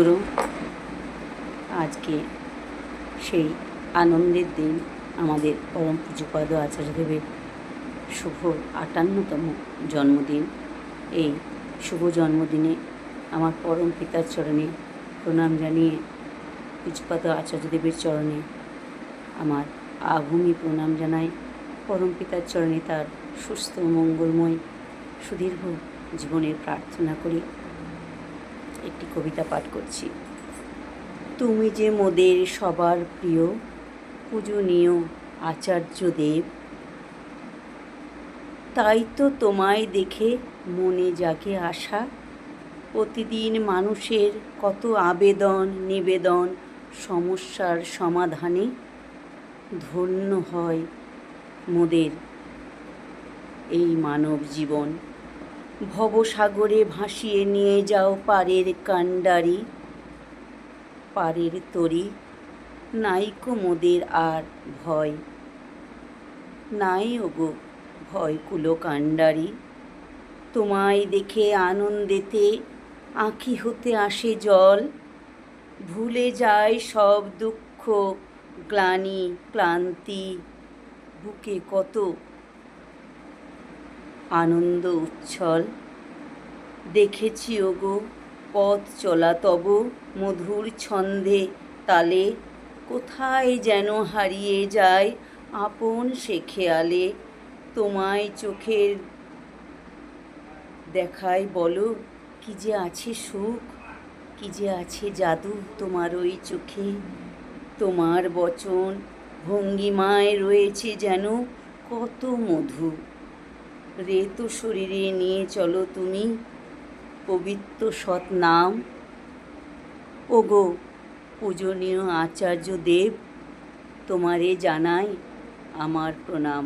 গুরু, আজকে সেই আনন্দের দিন, আমাদের পরম পূজ্যপাদ আচার্যদেবের শুভ ৫৮তম জন্মদিন। এই শুভ জন্মদিনে আমার পরম পিতার চরণে প্রণাম জানিয়ে, পূজ্যপাদ আচার্যদেবের চরণে আমার আভূমি প্রণাম জানাই। পরম পিতার চরণে তার সুস্থ মঙ্গলময় সুদীর্ঘ জীবনের প্রার্থনা করি। একটি কবিতা পাঠ করছি। তুমি যে মোদের সবার প্রিয় পূজনীয় আচার্যদেব, তাই তো তোমায় দেখে মনে জাগে আশা। প্রতিদিন মানুষের কত আবেদন নিবেদন, সমস্যার সমাধানে ধন্য হয় মোদের এই মানব জীবন। ভবসাগরে ভাসিয়ে নিয়ে যাও পারের কাণ্ডারি, পারের তরি। নাইকো মোদের আর ভয়, নাই ওগো ভয় কুলো কাণ্ডারি। তোমায় দেখে আনন্দেতে আঁখি হতে আসে জল, ভুলে যায় সব দুঃখ গ্লানি ক্লান্তি। বুকে কত আনন্দ উচ্ছল, দেখেছি ওগো পথ চলা তব মধুর ছন্দে তালে। কোথায় যেন হারিয়ে যায় আপন সে খেয়ালে। তোমায় চোখের দেখায় বলো, কি যে আছে সুখ, কি যে আছে জাদু তোমার ওই চোখে। তোমার বচন ভঙ্গিমায় রয়েছে যেন কত মধু। রেত শরীরে নিয়ে চলো তুমি পবিত্র সৎ নাম। ওগো পূজনীয় আচার্যদেব, তোমারে জানাই আমার প্রণাম।